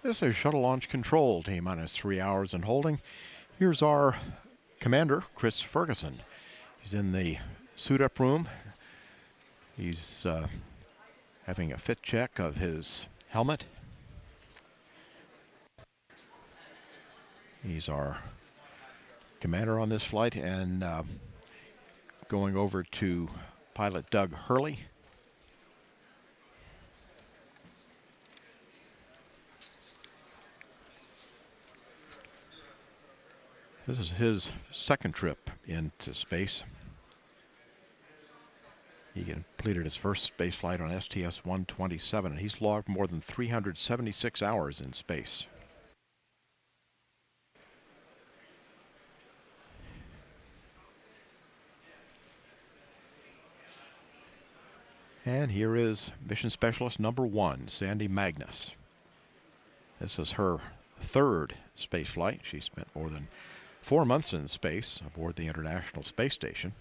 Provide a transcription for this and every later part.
This is Shuttle Launch Control, T-minus 3 hours and holding. Here's our commander, Chris Ferguson. He's in the suit-up room. He's having a fit check of his helmet. He's our commander on this flight, and going over to pilot Doug Hurley. This is his second trip into space. He completed his first space flight on STS-127, and he's logged more than 376 hours in space. And here is Mission Specialist number 1, Sandy Magnus. This is her third space flight. She spent more than 4 months in space aboard the International Space Station.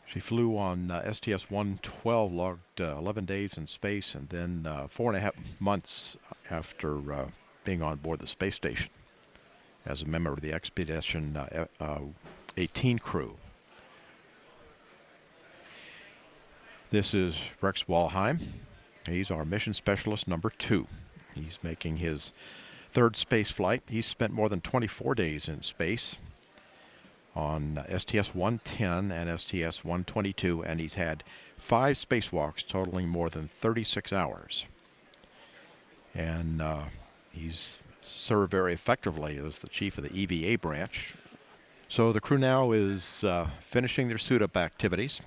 She flew on STS-112, logged 11 days in space, and then 4.5 months after being on board the space station as a member of the Expedition 18 crew. This is Rex Walheim. He's our Mission Specialist number 2. He's making his third space flight. He's spent more than 24 days in space on STS-110 and STS-122, and he's had 5 spacewalks totaling more than 36 hours. And he's served very effectively as the chief of the EVA branch. So the crew now is finishing their suit-up activities,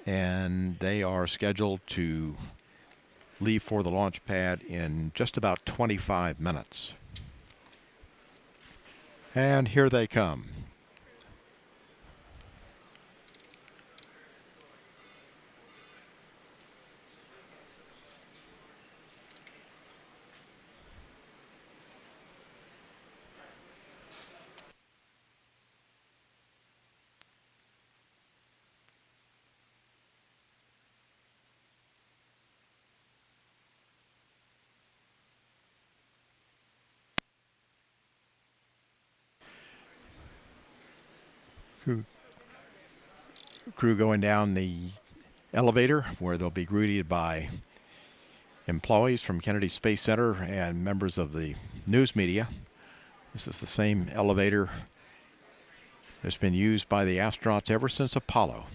and they are scheduled to leave for the launch pad in just about 25 minutes. And here they come. Crew going down the elevator, where they'll be greeted by employees from Kennedy Space Center and members of the news media. This is the same elevator that's been used by the astronauts ever since Apollo.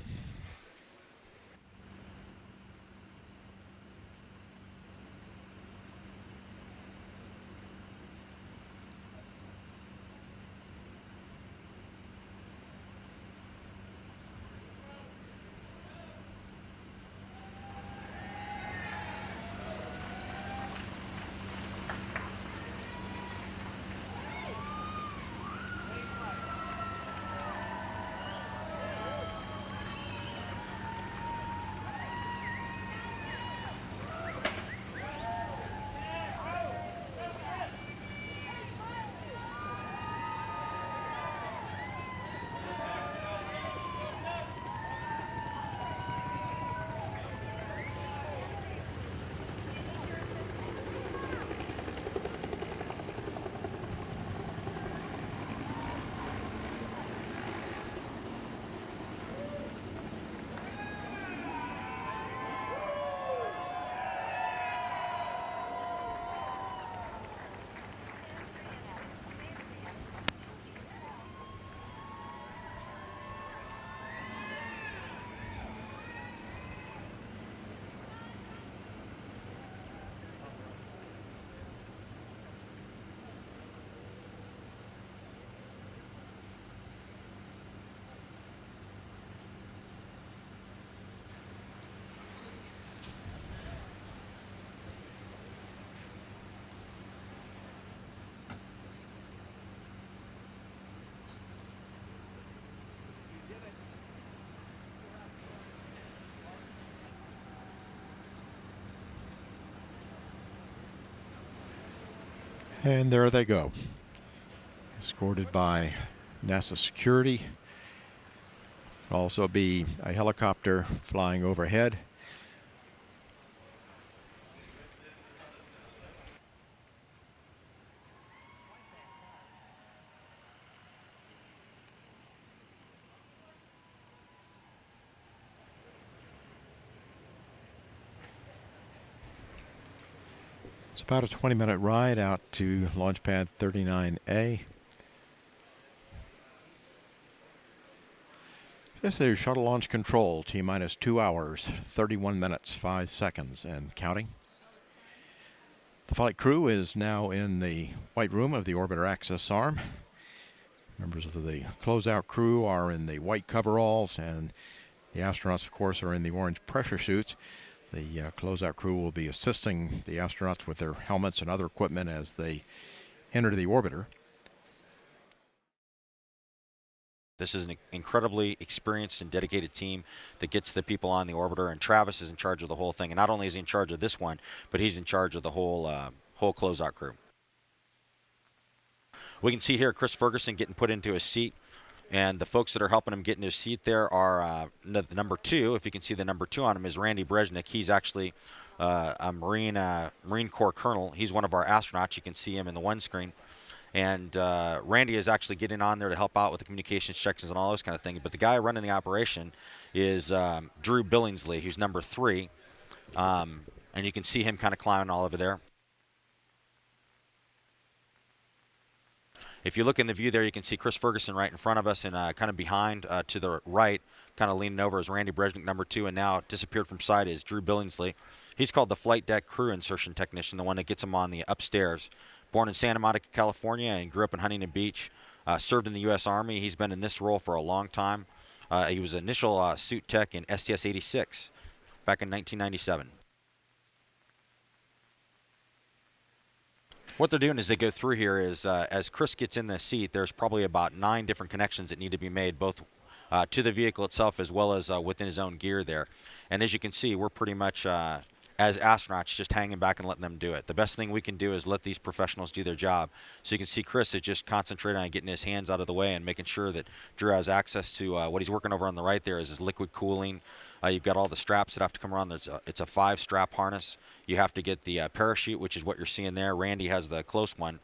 And there they go, escorted by NASA security. There'll also be a helicopter flying overhead. It's about a 20-minute ride out to Launch Pad 39A. This is shuttle launch control, T-minus 2 hours, 31 minutes, 5 seconds, and counting. The flight crew is now in the white room of the orbiter access arm. Members of the closeout crew are in the white coveralls, and the astronauts, of course, are in the orange pressure suits. The closeout crew will be assisting the astronauts with their helmets and other equipment as they enter the orbiter. This is an incredibly experienced and dedicated team that gets the people on the orbiter, and Travis is in charge of the whole thing. And not only is he in charge of this one, but he's in charge of the whole closeout crew. We can see here Chris Ferguson getting put into his seat, and the folks that are helping him get into his seat there are the number 2. If you can see the number 2 on him is Randy Brezhnik. He's actually a Marine Corps colonel. He's one of our astronauts. You can see him in the one screen. And Randy is actually getting on there to help out with the communications sections and all those kind of things. But the guy running the operation is Drew Billingsley, who's number 3. And you can see him kind of climbing all over there. If you look in the view there, you can see Chris Ferguson right in front of us, and kind of behind to the right, kind of leaning over, is Randy Brezhnik, number 2, and now disappeared from sight is Drew Billingsley. He's called the flight deck crew insertion technician, the one that gets him on the upstairs. Born in Santa Monica, California, and grew up in Huntington Beach. Served in the U.S. Army. He's been in this role for a long time. He was initial suit tech in STS-86 back in 1997. What they're doing as they go through here is, as Chris gets in the seat, there's probably about 9 different connections that need to be made, both to the vehicle itself as well as within his own gear there. And as you can see, we're pretty much, as astronauts, just hanging back and letting them do it. The best thing we can do is let these professionals do their job. So you can see Chris is just concentrating on getting his hands out of the way and making sure that Drew has access to what he's working over on the right there is his liquid cooling. You've got all the straps that have to come around. It's a 5-strap harness. You have to get the parachute, which is what you're seeing there. Randy has the close one,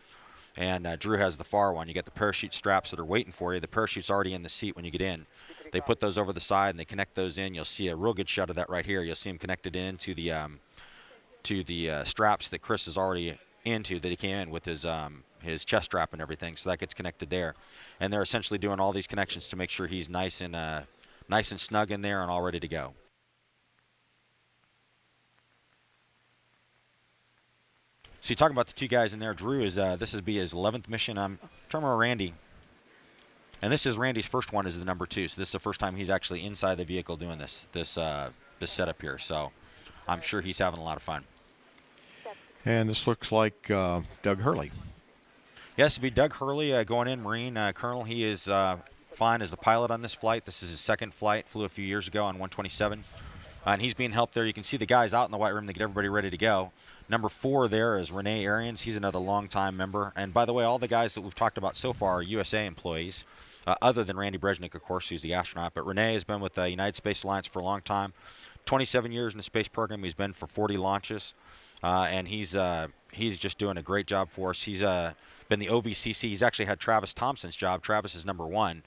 and Drew has the far one. You get the parachute straps that are waiting for you. The parachute's already in the seat when you get in. They put those over the side and they connect those in. You'll see a real good shot of that right here. You'll see them connected into the straps that Chris is already into, that he came in with his chest strap and everything. So that gets connected there, and they're essentially doing all these connections to make sure he's nice and snug in there and all ready to go. So you talk about the 2 guys in there. Drew is this is be his 11th mission. I'm trying to remember Randy. And this is Randy's first one as the number 2. So this is the first time he's actually inside the vehicle doing this setup here. So I'm sure he's having a lot of fun. And this looks like Doug Hurley. Yes, it'd be Doug Hurley going in, Marine Colonel. He is flying as a pilot on this flight. This is his second flight. Flew a few years ago on 127. And he's being helped there. You can see the guys out in the white room to get everybody ready to go. Number 4 there is Renee Arians. He's another longtime member. And by the way, all the guys that we've talked about so far are USA employees, other than Randy Brezhnik, of course, who's the astronaut. But Renee has been with the United Space Alliance for a long time. 27 years in the space program. He's been for 40 launches. And he's just doing a great job for us. He's been the OVCC. He's actually had Travis Thompson's job. Travis is number 1.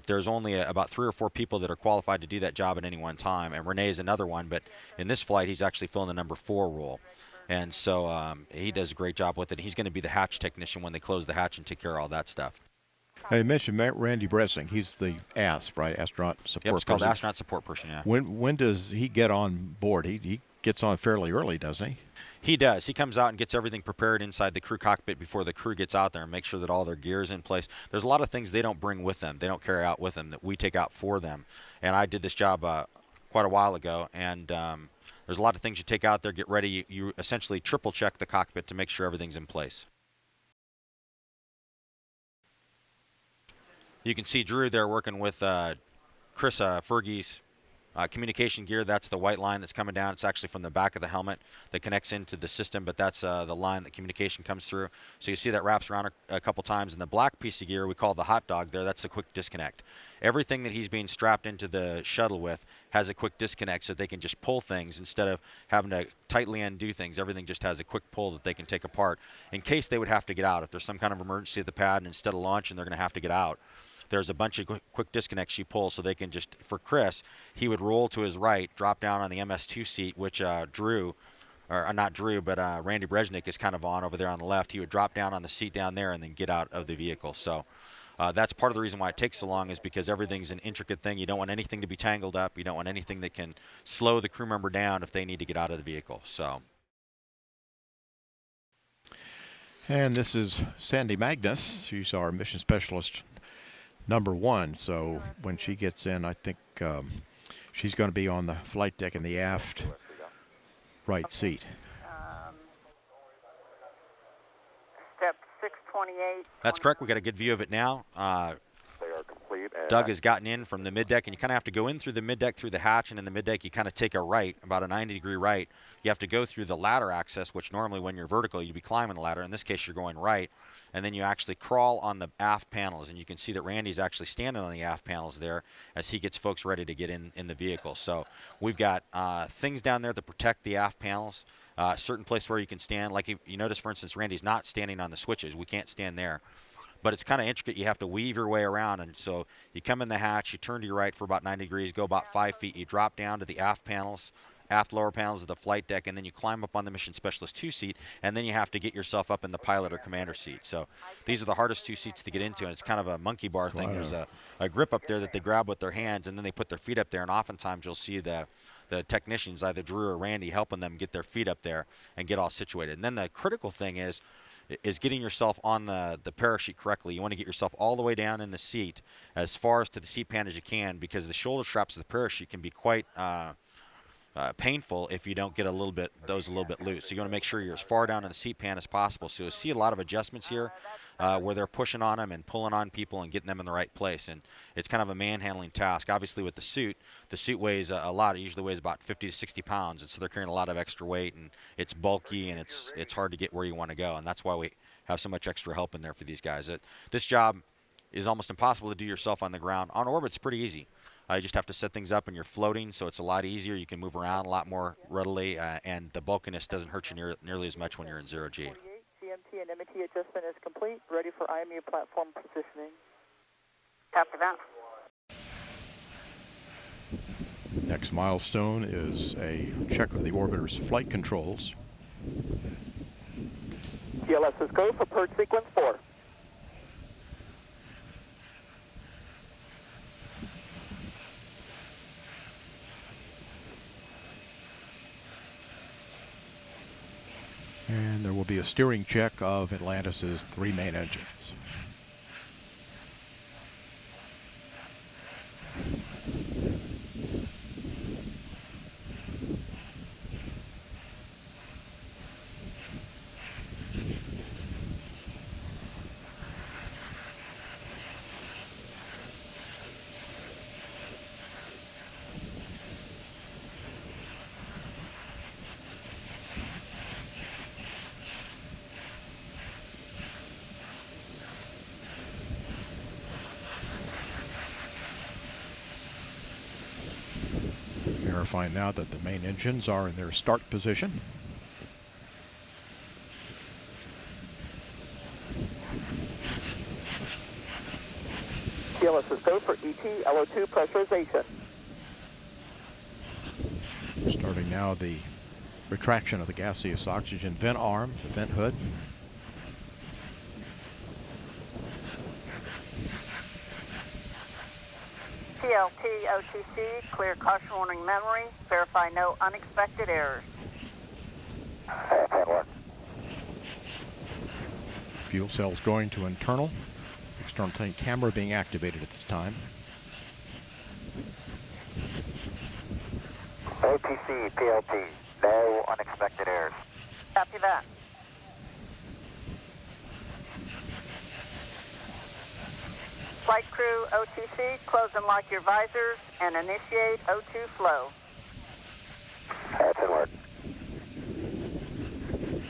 There's only about 3 or 4 people that are qualified to do that job at any one time, and Renee is another one, but in this flight he's actually filling the number 4 role. And so he does a great job with it. He's going to be the hatch technician when they close the hatch and take care of all that stuff. Now you mentioned Randy Brezhnik. He's the ASP, right? Astronaut Support Person. It's called Astronaut Support Person, yeah. When does he get on board? He gets on fairly early, doesn't he? He does. He comes out and gets everything prepared inside the crew cockpit before the crew gets out there and make sure that all their gear is in place. There's a lot of things they don't bring with them. They don't carry out with them that we take out for them. And I did this job quite a while ago, and there's a lot of things you take out there, get ready. You essentially triple check the cockpit to make sure everything's in place. You can see Drew there working with Chris Fergie's communication gear. That's the white line that's coming down. It's actually from the back of the helmet that connects into the system, but that's the line that communication comes through. So you see that wraps around a couple times. And the black piece of gear we call the hot dog there, that's the quick disconnect. Everything that he's being strapped into the shuttle with has a quick disconnect so they can just pull things instead of having to tightly undo things. Everything just has a quick pull that they can take apart in case they would have to get out. If there's some kind of emergency at the pad and instead of launching they're going to have to get out, there's a bunch of quick disconnects you pull so they can just, for Chris, he would roll to his right, drop down on the MS2 seat, which Drew or not Drew, but Randy Brezhnik is kind of on over there on the left. He would drop down on the seat down there and then get out of the vehicle. So that's part of the reason why it takes so long, is because everything's an intricate thing. You don't want anything to be tangled up. You don't want anything that can slow the crew member down if they need to get out of the vehicle. So. And this is Sandy Magnus. She's our mission specialist number 1. So when she gets in, I think she's going to be on the flight deck in the aft right seat. Step 628. That's correct. We got a good view of it now. They are complete. Doug has gotten in from the middeck, and you kind of have to go in through the middeck through the hatch, and in the middeck you kind of take a right, about a 90-degree right. You have to go through the ladder access, which normally when you're vertical you'd be climbing the ladder. In this case you're going right, and then you actually crawl on the aft panels, and you can see that Randy's actually standing on the aft panels there as he gets folks ready to get in the vehicle. So we've got things down there that protect the aft panels. Certain place where you can stand, like you notice, for instance, Randy's not standing on the switches. We can't stand there. But it's kind of intricate. You have to weave your way around. And so you come in the hatch, you turn to your right for about 90 degrees, go about 5 feet. You drop down to the aft panels, aft lower panels of the flight deck, and then you climb up on the Mission Specialist 2 seat, and then you have to get yourself up in the pilot or commander seat. So these are the hardest 2 seats to get into, and it's kind of a monkey bar thing. Wow. There's a grip up there that they grab with their hands, and then they put their feet up there, and oftentimes you'll see the technicians, either Drew or Randy, helping them get their feet up there and get all situated. And then the critical thing is getting yourself on the parachute correctly. You want to get yourself all the way down in the seat as far as to the seat pan as you can, because the shoulder straps of the parachute can be quite painful if you don't get those a little bit loose. So you want to make sure you're as far down in the seat pan as possible. So you'll see a lot of adjustments here where they're pushing on them and pulling on people and getting them in the right place. And it's kind of a manhandling task. Obviously with the suit weighs a lot. It usually weighs about 50 to 60 pounds, and so they're carrying a lot of extra weight, and it's bulky, and it's hard to get where you want to go. And that's why we have so much extra help in there for these guys. This job is almost impossible to do yourself on the ground. On orbit, it's pretty easy. You just have to set things up, and you're floating, so it's a lot easier. You can move around a lot more readily, and the bulkiness doesn't hurt you nearly as much when you're in 0G. CMT and MT adjustment is complete. Ready for IMU platform positioning. Copy that. Next milestone is a check of the orbiter's flight controls. TLS is go for purge sequence 4. And there will be a steering check of Atlantis's 3 main engines. Verifying now that the main engines are in their start position. TLS is go for ET LO2 pressurization. Starting now the retraction of the gaseous oxygen vent arm, the vent hood. TLT OTC, clear caution warning memory. Verify no unexpected errors. Fuel cells going to internal. External tank camera being activated at this time. OTC, PLT, no unexpected errors. Copy that. Flight crew OTC, close and lock your visors and initiate O2 flow. That's in work.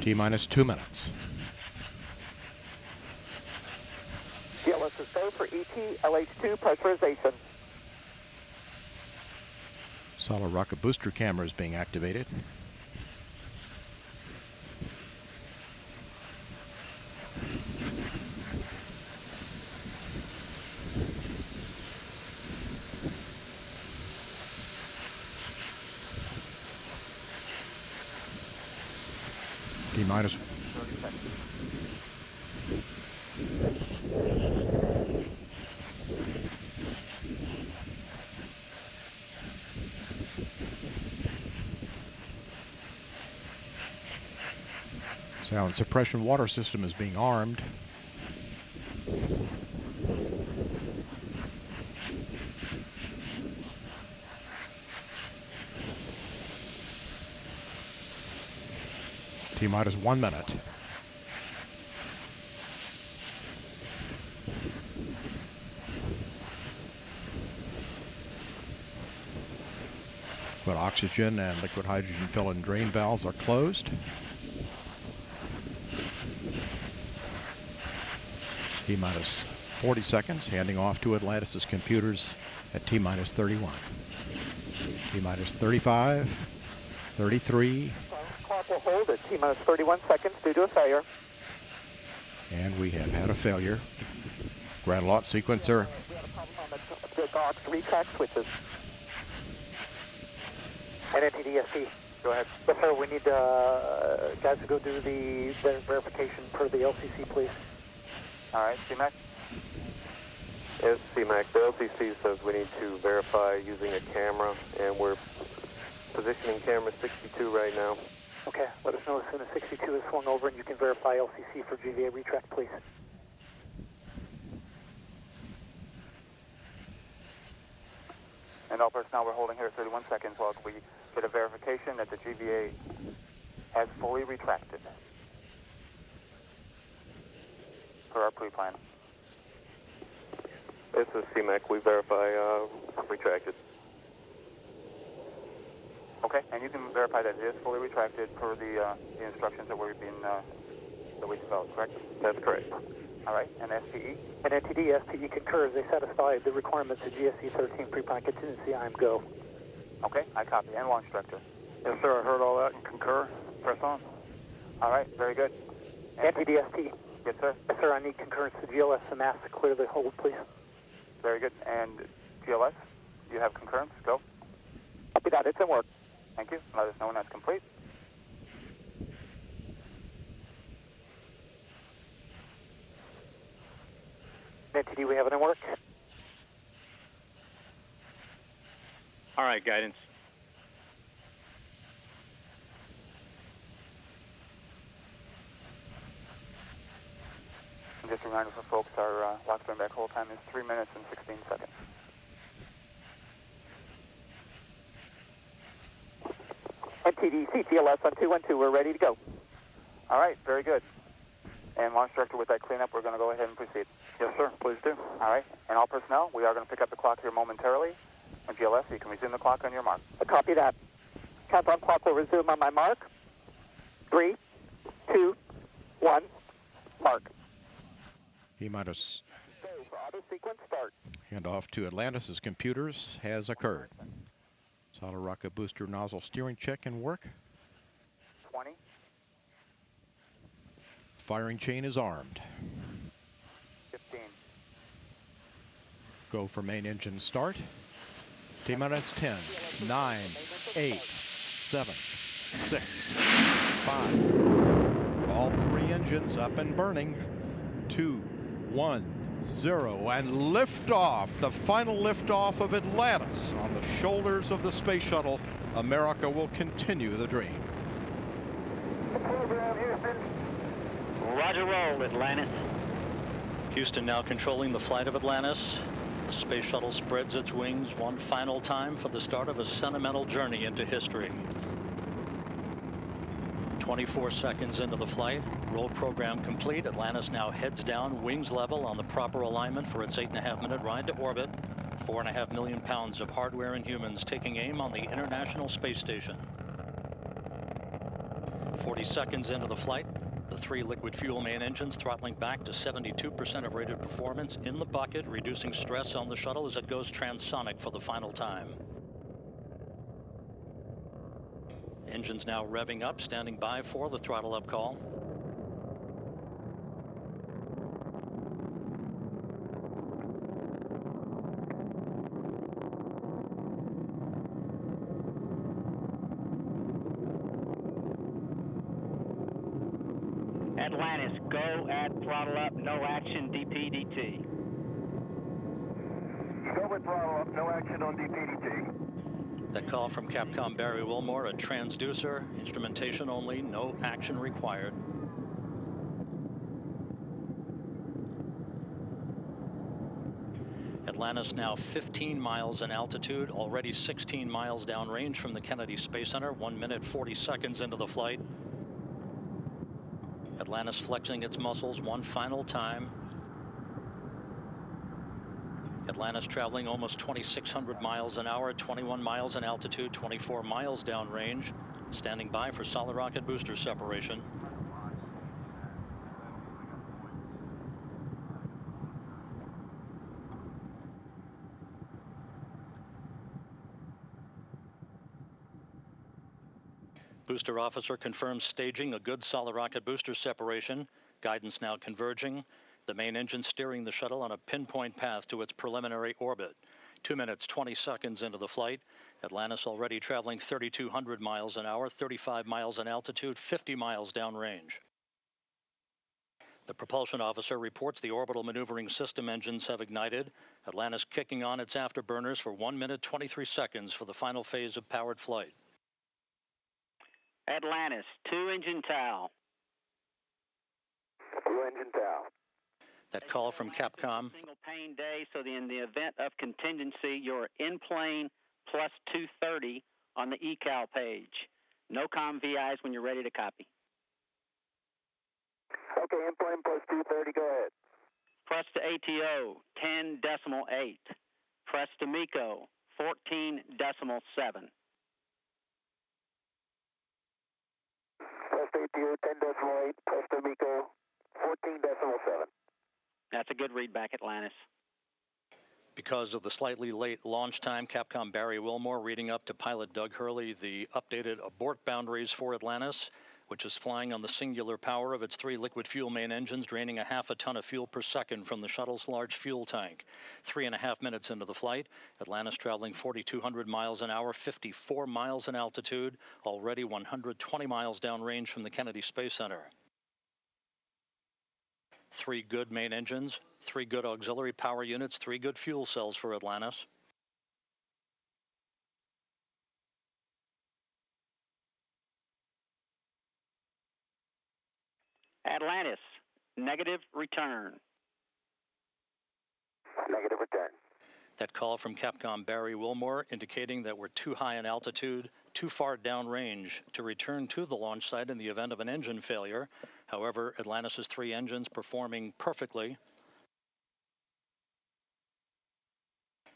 T-minus 2 minutes. TLS is go for ET LH2 pressurization. Solid rocket booster camera is being activated. T-minus 30 seconds. sound suppression water system is being armed. T-minus 1 minute. Liquid oxygen and liquid hydrogen fill and drain valves are closed. T-minus 40 seconds, handing off to Atlantis' computers at T-minus 31. T-minus 35, 33, Clock will hold at T-minus 31 seconds due to a failure. and we have had a failure. Grand Lot sequencer We had a problem on the dock 3 track switches. NNTDSP. Go ahead. Yes, sir. We need guys to go do the verification per the LCC, please. All right, CMAC. Yes, CMAC. The LCC says we need to verify using a camera, and we're positioning camera 62 right now. Okay. Let us know as soon as 62 is swung over and you can verify LCC for GVA retract, please. And all personnel, we're holding here at 31 seconds while we get a verification that the GVA has fully retracted per our pre-plan. This is CMAC. We verify retracted. Okay, and you can verify that it is fully retracted per the instructions that that we developed, correct? That's correct. All right, and SPE? And NTD, SPE concurs. They satisfy the requirements of GSE 13 pre-plan contingency. I'm go. Okay, I copy. And launch director? Yes, sir. I heard all that and concur. Press on. All right, very good. NTD, SPE. Yes, sir. Yes, sir. I need concurrence to GLS and mass to clear the hold, please. Very good. And GLS, you have concurrence? Go. Copy that. It's in work. Thank you. Let us know when that's complete. NTD, we have it in work. All right, guidance. And just a reminder for folks, our lock turn back hold time is 3 minutes and 16 seconds. NTD, CTLS on 212. We're ready to go. All right, very good. And launch director, with that cleanup, we're going to go ahead and proceed. Yes, sir. Please do. All right, and all personnel, we are going to pick up the clock here momentarily. And GLS, you can resume the clock on your mark. Copy that. Countdown clock will resume on my mark. 3, 2, 1, mark. T-minus Go for auto sequence start. handoff to Atlantis' computers has occurred. Solid rocket booster nozzle steering check and work. 20, Firing chain is armed. 15, Go for main engine start. T-minus 10, 9, 8, 7, 6, 5. All 3 engines up and burning. 2, 1, 0, and liftoff. The final liftoff of Atlantis on the shoulders of the space shuttle. America will continue the dream. Program, Houston. Roger, roll, Atlantis. Houston now controlling the flight of Atlantis. The space shuttle spreads its wings one final time for the start of a sentimental journey into history. 24 seconds into the flight, roll program complete. Atlantis now heads down, wings level on the proper alignment for its 8.5-minute ride to orbit. 4.5 million pounds of hardware and humans taking aim on the International Space Station. 40 seconds into the flight, the 3 liquid fuel main engines throttling back to 72% of rated performance in the bucket, reducing stress on the shuttle as it goes transonic for the final time. Engines now revving up, standing by for the throttle up call. Atlantis, go at throttle up, no action, DPDT. Go with throttle up, no action on DPDT. That call from Capcom Barry Wilmore, a transducer, instrumentation only, no action required. Atlantis now 15 miles in altitude, already 16 miles downrange from the Kennedy Space Center, 1 minute 40 seconds into the flight. Atlantis flexing its muscles one final time. Atlantis traveling almost 2,600 miles an hour, 21 miles in altitude, 24 miles downrange, standing by for solid rocket booster separation. Booster officer confirms staging a good solid rocket booster separation. Guidance now converging. The main engine steering the shuttle on a pinpoint path to its preliminary orbit. 2 minutes, 20 seconds into the flight. Atlantis already traveling 3,200 miles an hour, 35 miles in altitude, 50 miles downrange. The propulsion officer reports the orbital maneuvering system engines have ignited. Atlantis kicking on its afterburners for 1 minute, 23 seconds for the final phase of powered flight. Atlantis, 2-engine TOW. 2-engine TOW. That call from Capcom. Single pane day, so in the event of contingency, you're in plane plus 230 on the ecal page. No com VIs when you're ready to copy. Okay, in plane plus 230, go ahead. Press to ATO, 10.8. Press to MECO, 14.7. Press to ATO, 10.8. Press to MECO, 14.7. That's a good read back, Atlantis. Because of the slightly late launch time, Capcom Barry Wilmore reading up to pilot Doug Hurley the updated abort boundaries for Atlantis, which is flying on the singular power of its 3 liquid fuel main engines, draining a half a ton of fuel per second from the shuttle's large fuel tank. 3.5 minutes into the flight, Atlantis traveling 4,200 miles an hour, 54 miles in altitude, already 120 miles downrange from the Kennedy Space Center. 3 good main engines, 3 good auxiliary power units, 3 good fuel cells for Atlantis. Atlantis, negative return. Negative return. That call from Capcom Barry Wilmore indicating that we're too high in altitude, too far downrange to return to the launch site in the event of an engine failure. However, Atlantis' 3 engines performing perfectly.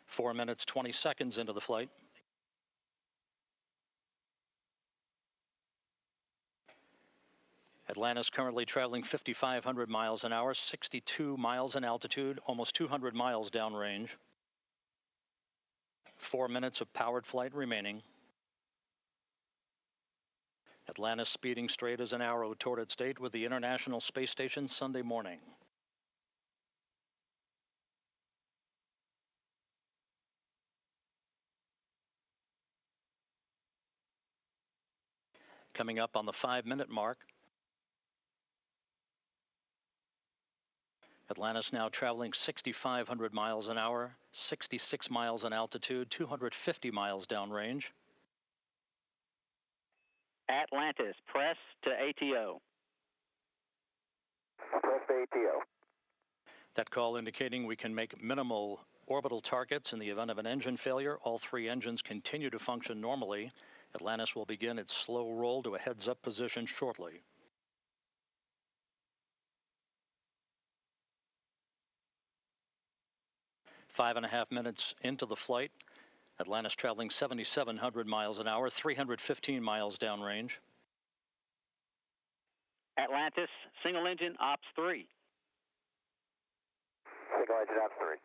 4 minutes, 20 seconds into the flight. Atlantis currently traveling 5,500 miles an hour, 62 miles in altitude, almost 200 miles downrange. 4 minutes of powered flight remaining. Atlantis speeding straight as an arrow toward its date with the International Space Station Sunday morning. Coming up on the 5-minute mark. Atlantis now traveling 6,500 miles an hour, 66 miles in altitude, 250 miles downrange. Atlantis, press to ATO. Press to ATO. That call indicating we can make minimal orbital targets in the event of an engine failure. All 3 engines continue to function normally. Atlantis will begin its slow roll to a heads-up position shortly. Five and a half minutes into the flight. Atlantis traveling 7,700 miles an hour, 315 miles downrange. Atlantis, single engine, ops 3. Single engine ops 3.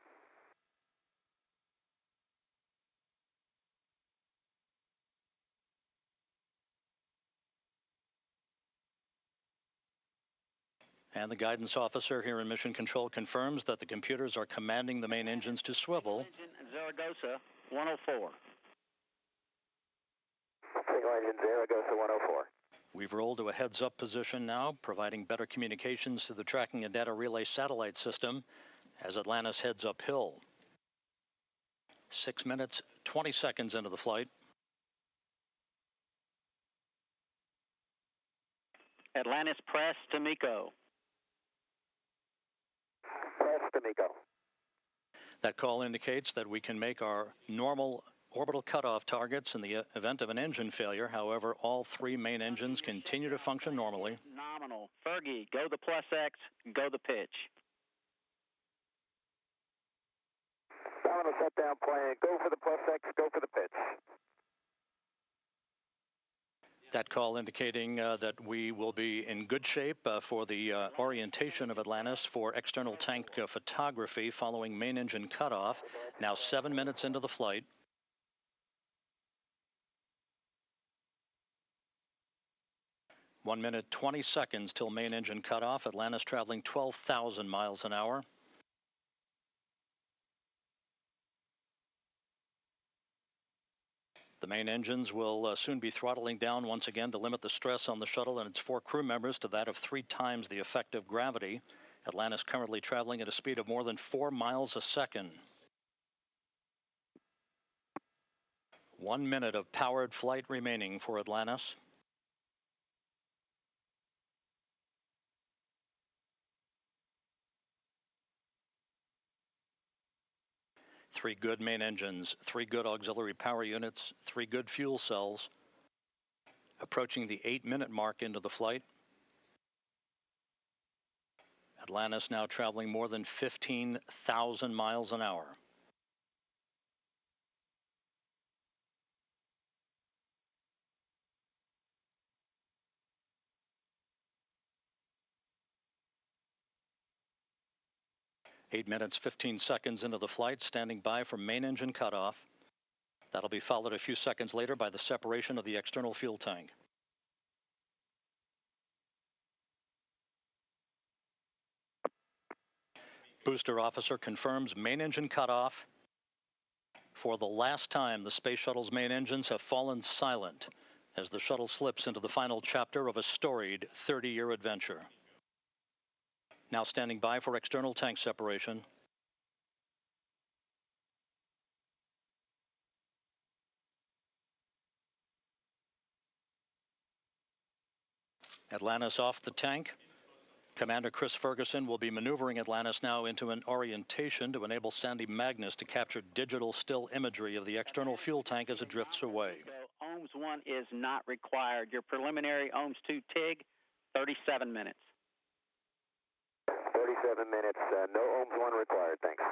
And the guidance officer here in Mission Control confirms that the computers are commanding the main engines to swivel. Engine Zaragoza, 104. Single engine Zaragoza 104. We've rolled to a heads-up position now, providing better communications to the tracking and data relay satellite system as Atlantis heads uphill. 6 minutes, 20 seconds into the flight. Atlantis press to MECO. Press to MECO. That call indicates that we can make our normal orbital cutoff targets in the event of an engine failure. However, all 3 main engines continue to function normally. Nominal. Fergie, go the plus X, go the pitch. Nominal shutdown plan. Go for the plus X, go for the pitch. That call indicating that we will be in good shape for the orientation of Atlantis for external tank photography following main engine cutoff. Now 7 minutes into the flight. One minute, 20 seconds till main engine cutoff. Atlantis traveling 12,000 miles an hour. The main engines will soon be throttling down once again to limit the stress on the shuttle and its 4 crew members to that of 3 times the effective gravity. Atlantis currently traveling at a speed of more than 4 miles a second. 1 minute of powered flight remaining for Atlantis. Three good main engines, 3 good auxiliary power units, 3 good fuel cells. Approaching the 8-minute mark into the flight. Atlantis now traveling more than 15,000 miles an hour. Eight minutes, 15 seconds into the flight, standing by for main engine cutoff. That'll be followed a few seconds later by the separation of the external fuel tank. Booster officer confirms main engine cutoff. For the last time, the space shuttle's main engines have fallen silent as the shuttle slips into the final chapter of a storied 30-year adventure. Now standing by for external tank separation. Atlantis off the tank. Commander Chris Ferguson will be maneuvering Atlantis now into an orientation to enable Sandy Magnus to capture digital still imagery of the external fuel tank as it drifts away. So OHMS 1 is not required. Your preliminary OHMS 2 TIG, 37 minutes. 37 minutes. No OHMS 1 required. Thanks.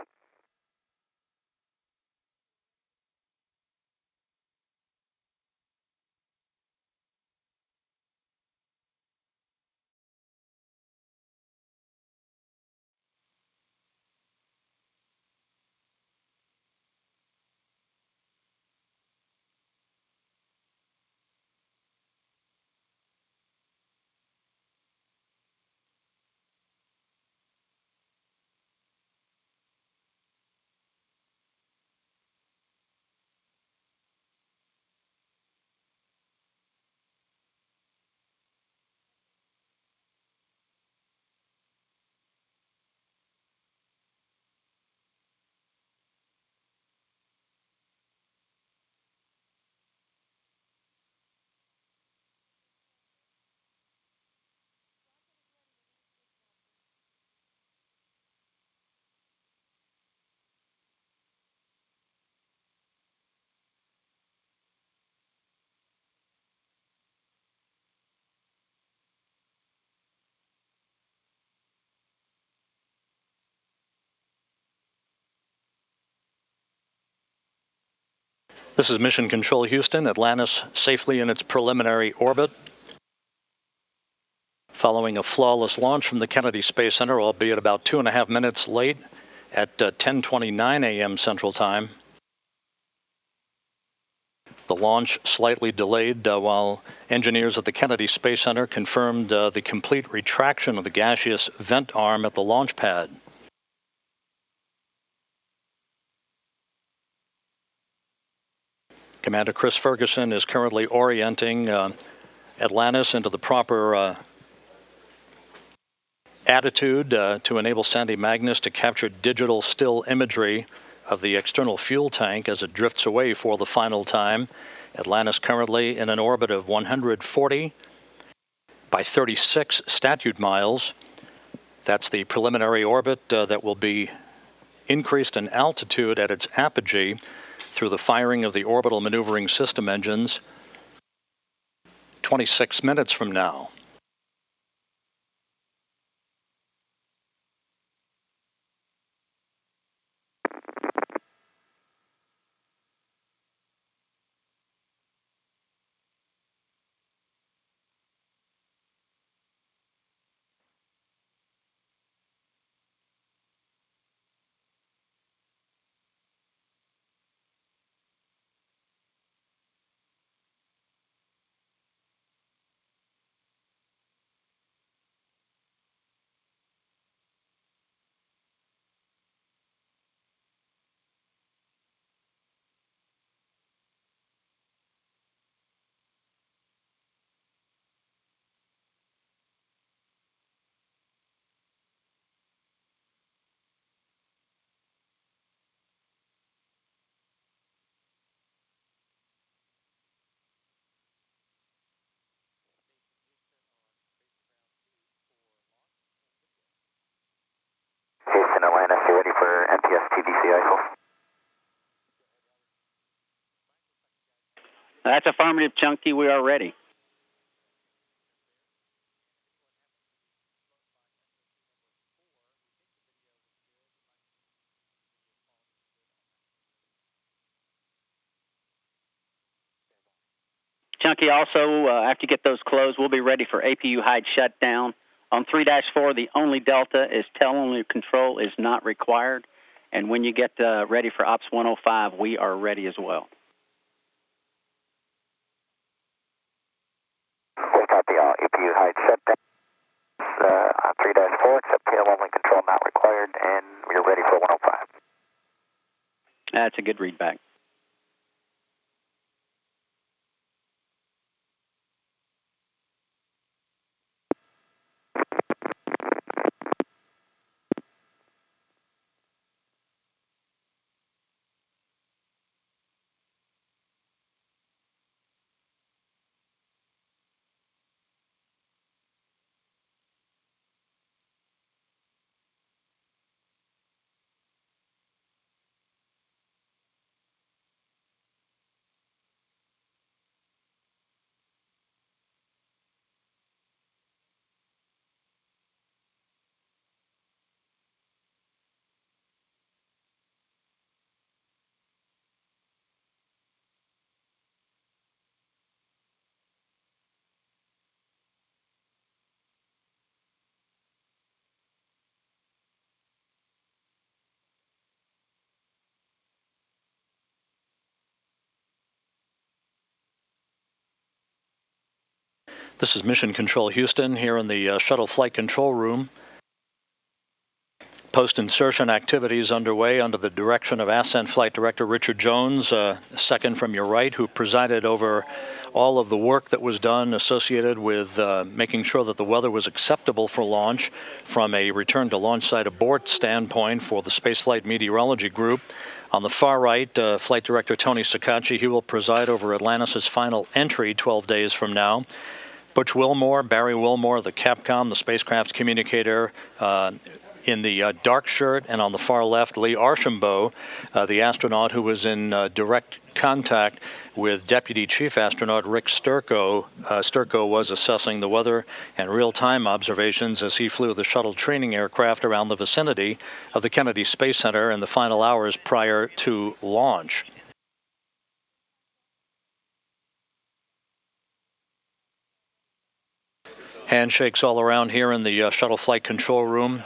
This is Mission Control Houston. Atlantis safely in its preliminary orbit. Following a flawless launch from the Kennedy Space Center, albeit about 2.5 minutes late at 10:29 a.m. Central Time. The launch slightly delayed while engineers at the Kennedy Space Center confirmed the complete retraction of the gaseous vent arm at the launch pad. Commander Chris Ferguson is currently orienting Atlantis into the proper attitude to enable Sandy Magnus to capture digital still imagery of the external fuel tank as it drifts away for the final time. Atlantis currently in an orbit of 140 by 36 statute miles. That's the preliminary orbit that will be increased in altitude at its apogee through the firing of the orbital maneuvering system engines 26 minutes from now. Houston, Atlantis, you ready for NPS TDC ISO? That's affirmative, Chunky. We are ready. Chunky, also, after you get those closed, we'll be ready for APU hide shutdown. On 3-4, the only delta is tell-only control is not required. And when you get ready for Ops 105, we are ready as well. We copy all. APU hide shutdown on 3-4, except tail-only control not required, and we're ready for 105. That's a good readback. This is Mission Control Houston here in the shuttle flight control room. Post-insertion activities underway under the direction of Ascent Flight Director Richard Jones, second from your right, who presided over all of the work that was done associated with making sure that the weather was acceptable for launch from a return to launch site abort standpoint for the Spaceflight Meteorology Group. On the far right, Flight Director Tony Sacacci, he will preside over Atlantis' final entry 12 days from now. Butch Wilmore, Barry Wilmore, the Capcom, the spacecraft's communicator, in the dark shirt, and on the far left, Lee Archambault, the astronaut who was in direct contact with Deputy Chief Astronaut Rick Sturckow. Sturckow was assessing the weather and real-time observations as he flew the shuttle training aircraft around the vicinity of the Kennedy Space Center in the final hours prior to launch. Handshakes all around here in the shuttle flight control room.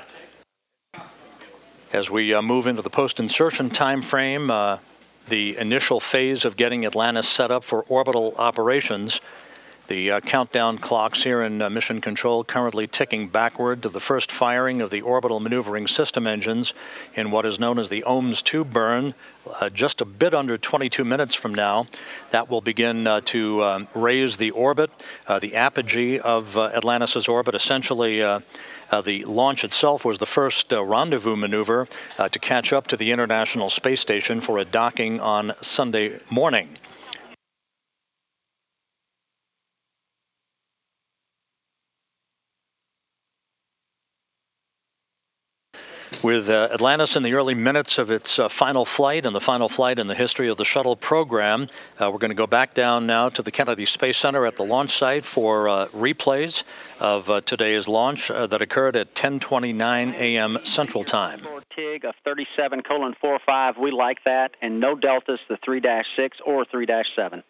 As we move into the post-insertion time frame, the initial phase of getting Atlantis set up for orbital operations The countdown clocks here in Mission Control currently ticking backward to the first firing of the orbital maneuvering system engines in what is known as the OMS 2 burn. Just a bit under 22 minutes from now, that will begin to raise the orbit, the apogee of Atlantis' orbit. Essentially, the launch itself was the first rendezvous maneuver to catch up to the International Space Station for a docking on Sunday morning. With Atlantis in the early minutes of its final flight, and the final flight in the history of the shuttle program, we're going to go back down now to the Kennedy Space Center at the launch site for replays of today's launch that occurred at 10:29 a.m. Central Time. TIG of 37:45, we like that, and no deltas, the 3-6 or 3-7.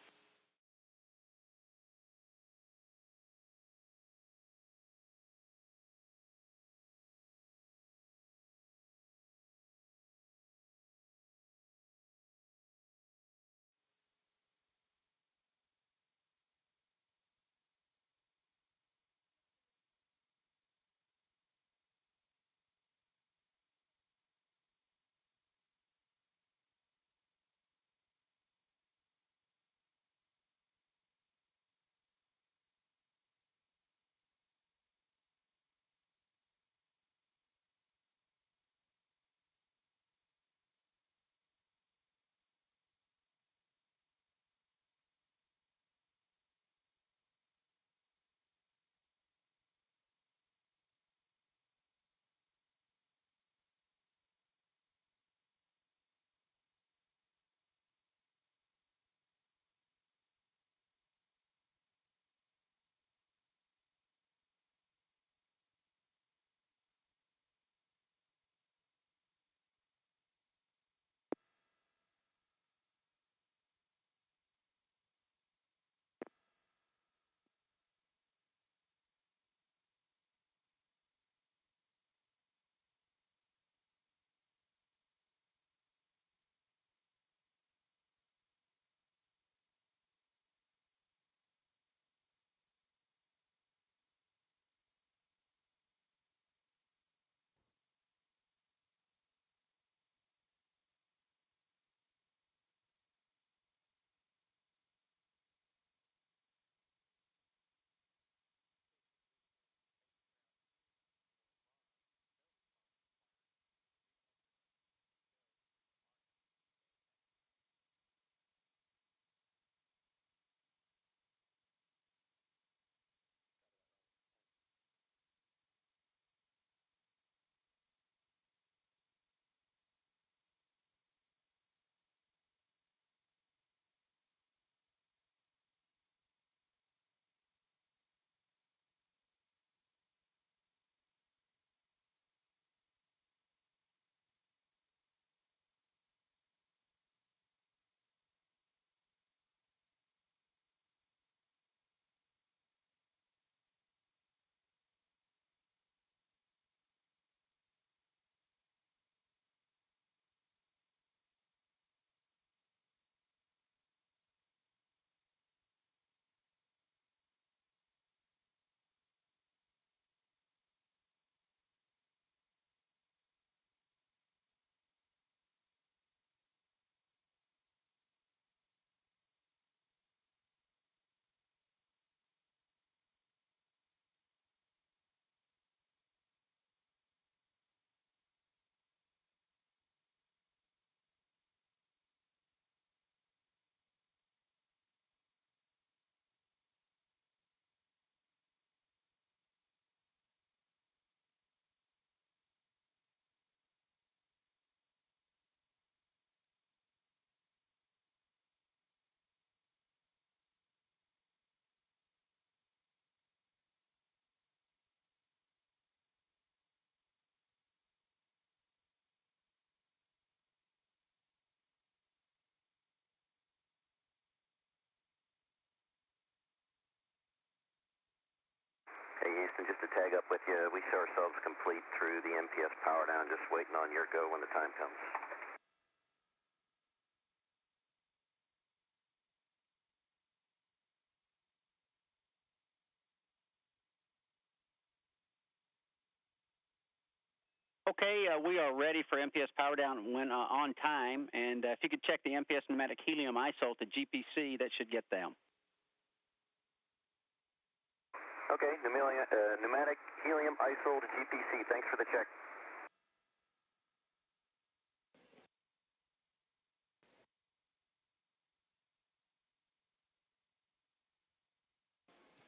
Hey Houston, just to tag up with you, we show ourselves complete through the MPS power down, just waiting on your go when the time comes. Okay, we are ready for MPS power down when on time, and if you could check the MPS pneumatic helium ISO to GPC, that should get them. Okay, pneumatic helium ISO to GPC. Thanks for the check.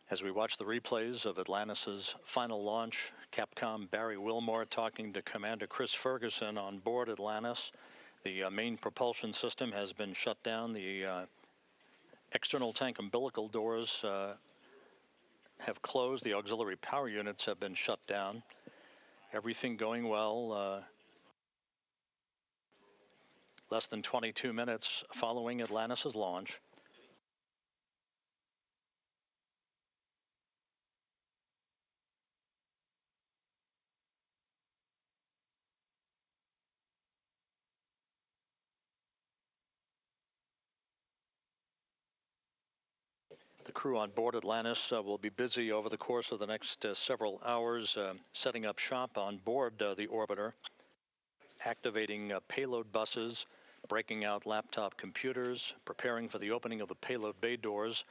As we watch the replays of Atlantis' final launch, Capcom Barry Wilmore talking to Commander Chris Ferguson on board Atlantis. The main propulsion system has been shut down. The external tank umbilical doors have closed. The auxiliary power units have been shut down. Everything going well. Less than 22 minutes following Atlantis' launch. The crew on board Atlantis will be busy over the course of the next several hours setting up shop on board the orbiter, activating payload buses, breaking out laptop computers, preparing for the opening of the payload bay doors,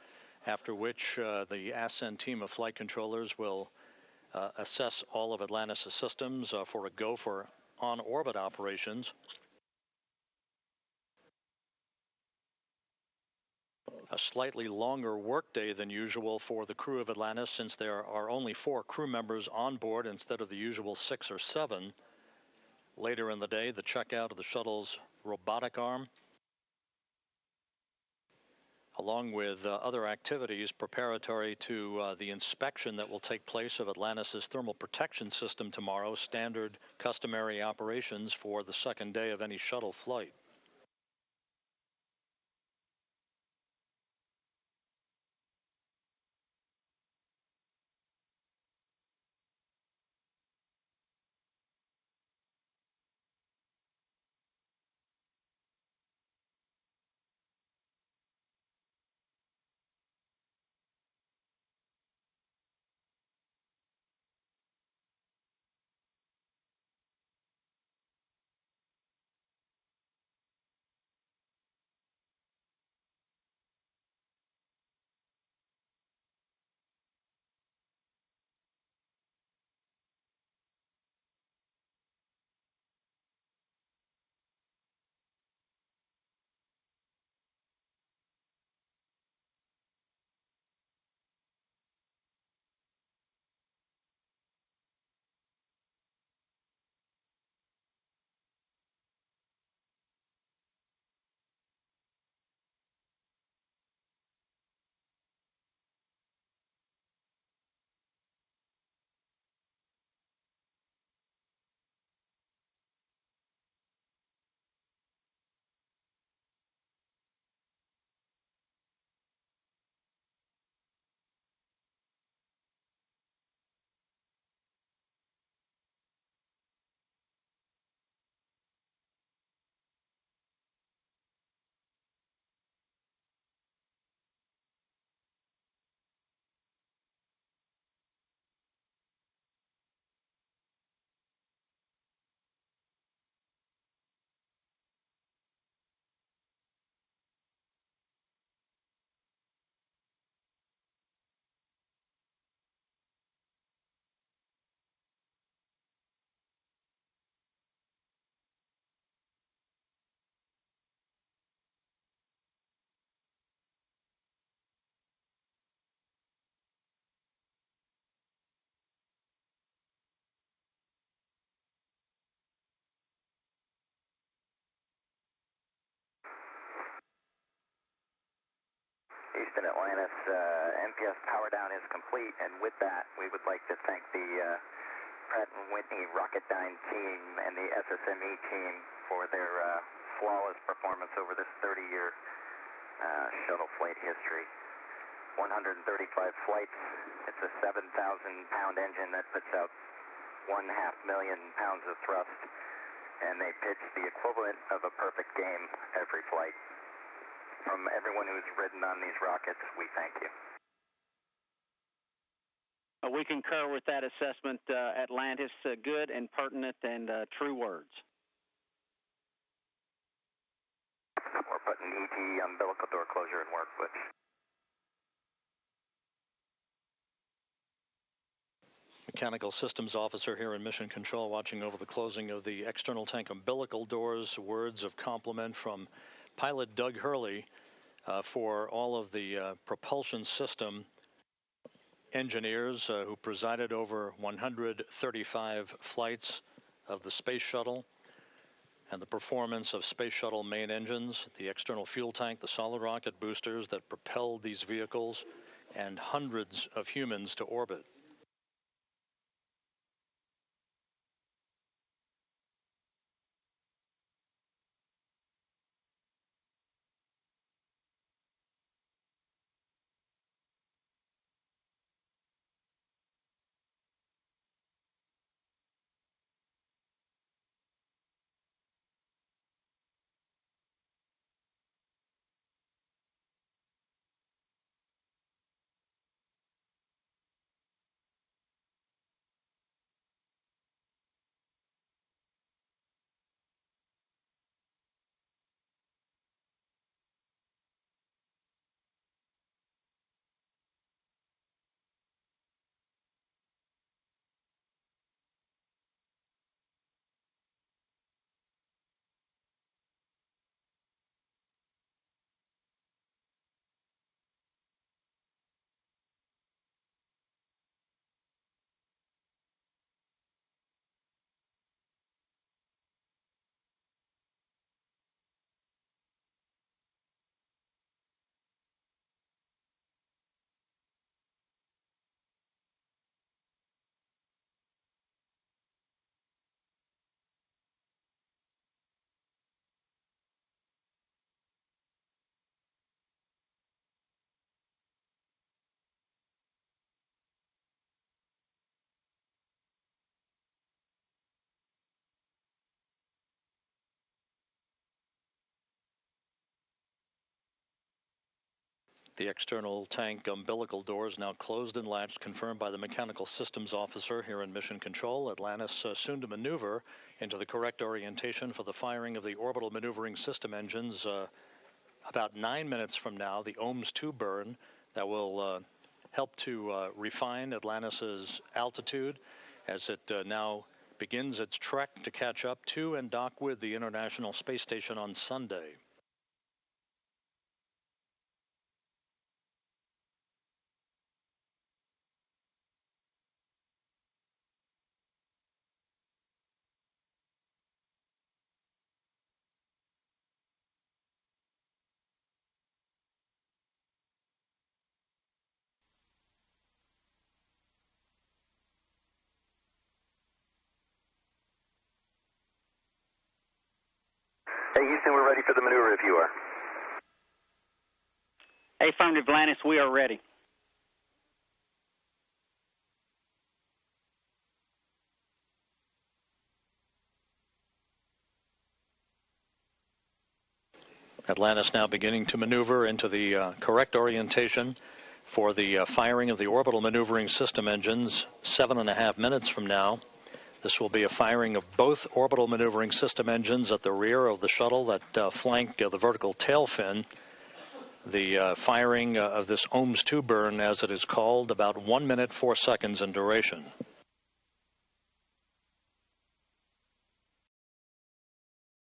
after which the Ascend team of flight controllers will assess all of Atlantis' systems for a go for on-orbit operations. A slightly longer workday than usual for the crew of Atlantis, since there are only 4 crew members on board instead of the usual 6 or 7. Later in the day, the checkout of the shuttle's robotic arm, along with other activities preparatory to the inspection that will take place of Atlantis' thermal protection system tomorrow, standard customary operations for the second day of any shuttle flight. Houston, Atlantis, MPS power down is complete, and with that, we would like to thank the Pratt & Whitney Rocketdyne team and the SSME team for their flawless performance over this 30-year shuttle flight history. 135 flights. It's a 7,000-pound engine that puts out 1.5 million pounds of thrust, and they pitch the equivalent of a perfect game every flight. From everyone who's ridden on these rockets, we thank you. We concur with that assessment, Atlantis. Good and pertinent and true words. We're putting ET umbilical door closure in work, Butch. Mechanical Systems Officer here in Mission Control watching over the closing of the external tank umbilical doors. Words of compliment from pilot Doug Hurley for all of the propulsion system engineers who presided over 135 flights of the Space Shuttle, and the performance of Space Shuttle main engines, the external fuel tank, the solid rocket boosters that propelled these vehicles, and hundreds of humans to orbit. The external tank umbilical doors now closed and latched, confirmed by the Mechanical Systems Officer here in Mission Control. Atlantis soon to maneuver into the correct orientation for the firing of the orbital maneuvering system engines about 9 minutes from now, the OMS 2 burn that will help to refine Atlantis's altitude as it now begins its trek to catch up to and dock with the International Space Station on Sunday. Hey, Houston, we're ready for the maneuver if you are. Affirmative, Atlantis, we are ready. Atlantis now beginning to maneuver into the correct orientation for the firing of the orbital maneuvering system engines 7.5 minutes from now. This will be a firing of both orbital maneuvering system engines at the rear of the shuttle that flank the vertical tail fin. The firing of this OMS 2 burn, as it is called, about 1 minute 4 seconds in duration.